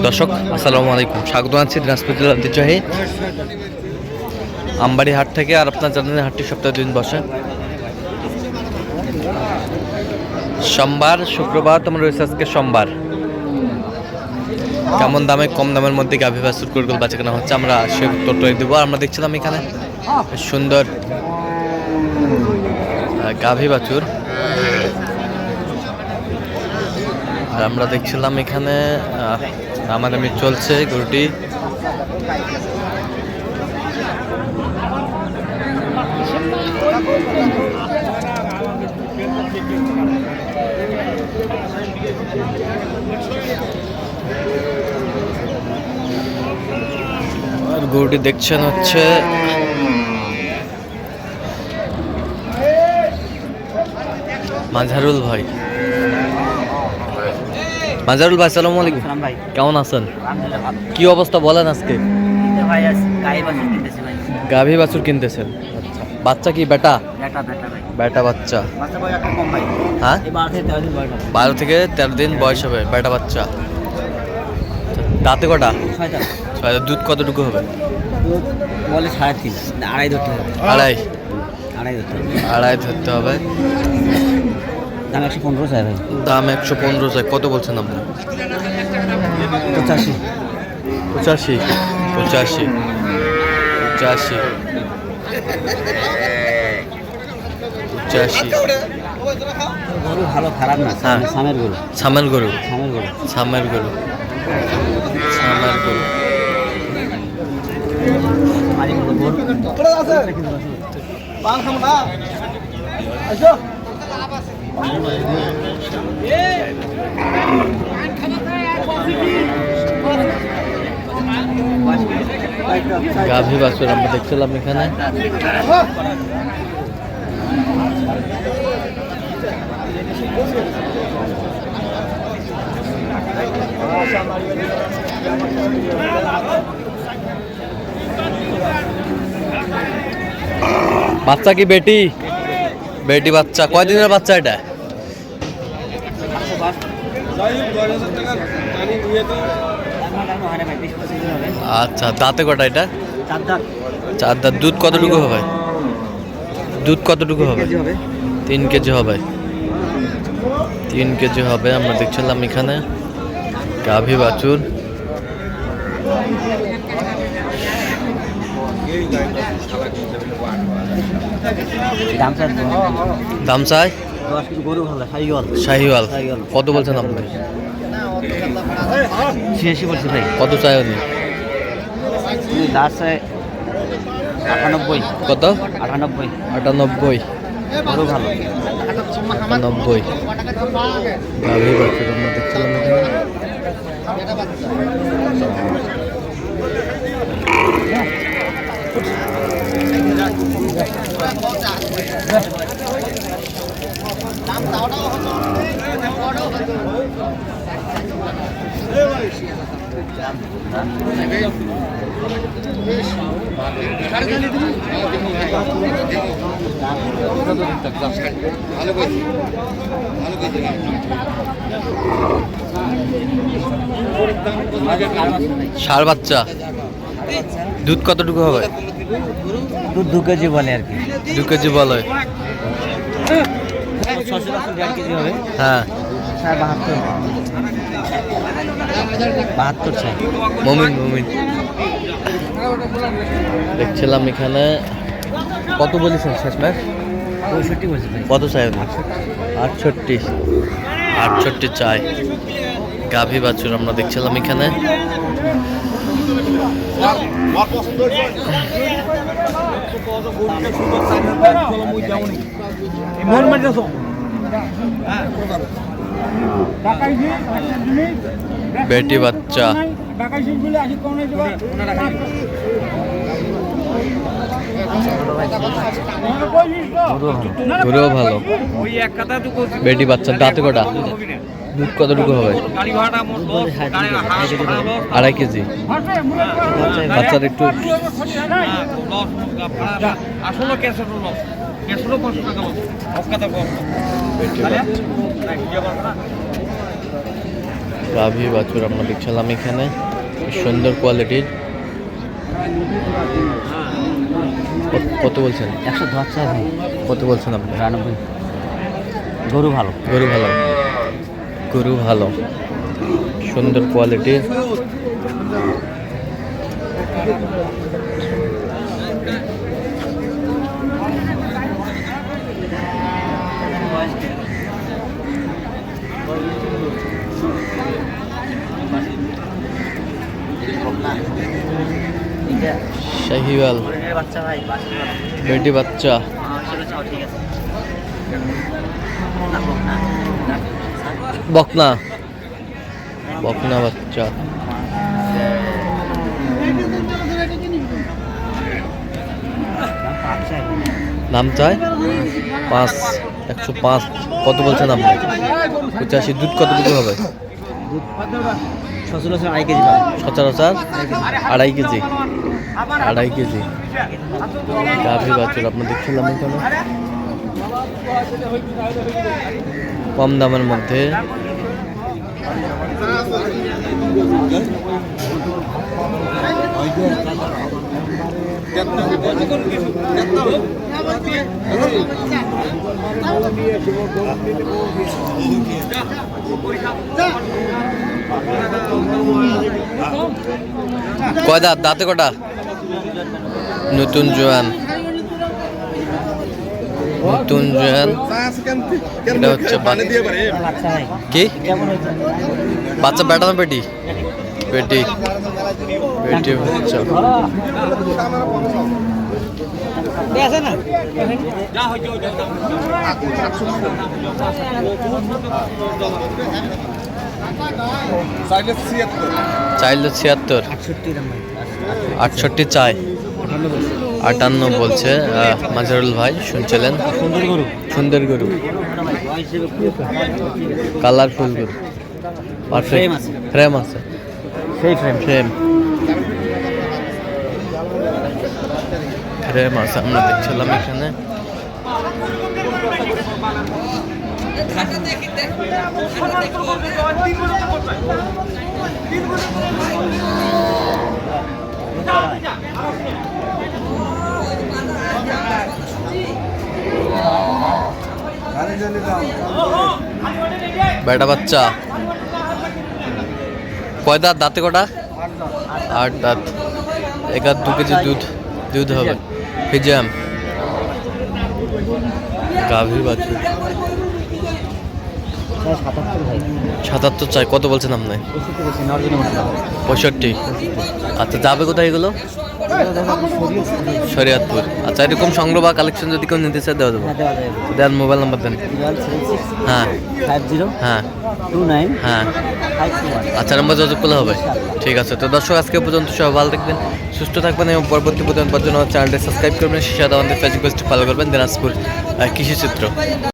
দর্শক আসসালামু আলাইকুম, স্বাগত আছি দিনাজপুর জেলার ঐতিহ্যবাহী আমবাড়ি হাট থেকে। আর আপনার জানেন হাটটি সপ্তাহে 2 দিন বসে, সোমবার শুক্রবার। তোমরা রয়েছে আজকে সোমবার। কেমন দামে কম দামের মধ্যে গাভী বাছুর গরুগুলো বাচ্চা কেনা হচ্ছে আমরা সে উত্তরটাই দেবো। আমরা দেখছিলাম এখানে সুন্দর গাভী বাছুর, আর আমরা দেখছিলাম এখানে দামাদামি চলছে গরুটি। আর গরুটি দেখছেন হচ্ছে মাঝারুল ভাই। মাঝারুল ভাই আসসালামু আলাইকুম, কেমন আছেন? কি অবস্থা বলেন আজকে? গাভী বাছুর কিনতেছেন? আচ্ছা, বাচ্চা কি বেটা? বেটা বাচ্চা। হ্যাঁ, 12 থেকে 13 দিন বয়স হবে বেটা বাচ্চা। দাঁতে কটা? 6। দুধ কতটুকু হবে? বলে 3.5, আড়াই ধরতে হবে। আড়াই ধরতে হবে। দাম 115 চাই ভাই। দাম 115 চাই। কত বলছেন আপনি? 85। গরু ভালো খারাপ না। হ্যাঁ, সামের গরু। গাভী বাছুর আমরা দেখছিলাম এখানে। বাচ্চা কি বেটি? বেটি বাচ্চা। কয় দিনের বাচ্চা এটা? আচ্ছা, দাঁতে কটা এটা? 4 দাঁত। দুধ কতটুকু হবে? 3 কেজি হবে। 3 কেজি হবে। আমরা দেখছিলাম এখানে গাভী বাছুর। দাম চাই? শাহিওয়াল। কত বলছেন আপনি? 86 বলছি ভাই। কত চাই উনি? লাস্ট 98। কত? 98। গরু ভালো। 98 গাভী বাছুর আমরা দেখছিলাম এখানে। ষাঁড় বাচ্চা। দুধ কতটুকু হবে? দুধ 2 কেজি বলে আর কি। 2 কেজি বলে। 1.5 কেজি হবে। হ্যাঁ, 72 চাই। মমিন দেখছিলাম এখানে। কত বলেছেন শেষ ম্যাচ? 65 বলছি ভাই। কত চাই? 68 চাই। গাভী বাছুর আমরা দেখছিলাম এখানে। বেটি বাচ্চা। গরুও ভালো। বেটি বাচ্চা। দাঁতে কটা? দুধ কতটুকু হবে? 2.5 কেজি। বাচ্চার একটু গাভী বাছুর আমরা দেখছিলাম এখানে সুন্দর কোয়ালিটির। কত বলছেন? 110 চাই ভাই। কত বলছেন আপনি? 92। গরু ভালো। গরু ভালো, গরু ভালো, সুন্দর কোয়ালিটির। শাহিওয়াল বাচ্চা ভাই, বেটি বাচ্চা, ঠিক আছে। বকনা, বকনা বাচ্চা। নাম চাই 5, 105। কত বলছেন আপনি? 85। দুধ কতটুকু হবে? সচরাচর 2.5 কেজি পাবে। সচরাচর 2.5 কেজি। 2.5 কেজি গাভী বাছুর আপনার দেখছিলাম এখানে কম দামের মধ্যে। কয় দাঁত? দাঁতে কটা? নতুন জোয়ান, নতুন জোয়ান। এটা হচ্ছে বাচ্চা ভাই কি কেমন হয়েছে? বাচ্চা? বেটা না বেটি? বেটি, বেটি বাচ্চা। আছে না? চাইলে 76, 68 চাই, 58 বলছে মাজহারুল ভাই। শুনছিলেন? সুন্দর গরু। সুন্দর গরু, কালারফুল গরু, পারফেক্ট। ফ্রেম আছে, সেই ফ্রেম। ফ্রেম, ফ্রেম আছে আমরা দেখছিলাম এখানে। বেটা বাচ্চা। কয় দাঁত? দাঁতে কটা? 8 দাঁত। 2 কেজি দুধ, দুধ হবে। ফিজাম গাভীর বাছুর 77 ভাই। 77 চাই। কত বলছেন আপনি? 65। আচ্ছা, যাবে কোথায় এগুলো? শরীয়তপুর। আচ্ছা, এরকম সংগ্রহ বা কালেকশন যদি কেউ নিতে চায় দেওয়া যাবে? দেন মোবাইল নাম্বার দেন। হ্যাঁ 50 হ্যাঁ 29 হ্যাঁ। 521। আচ্ছা, নাম্বার যোগাযোগ করলে হবে। ঠিক আছে। তো দর্শক, আজকে পর্যন্ত সবাই ভালো থাকবেন, সুস্থ থাকবেন এবং পরবর্তী পর্যন্ত চ্যানেলটি সাবস্ক্রাইব করবেন, সাথে আমাদের ফেসবুক পেজটি ফলো করবেন। দিনাজপুর কৃষি চিত্র।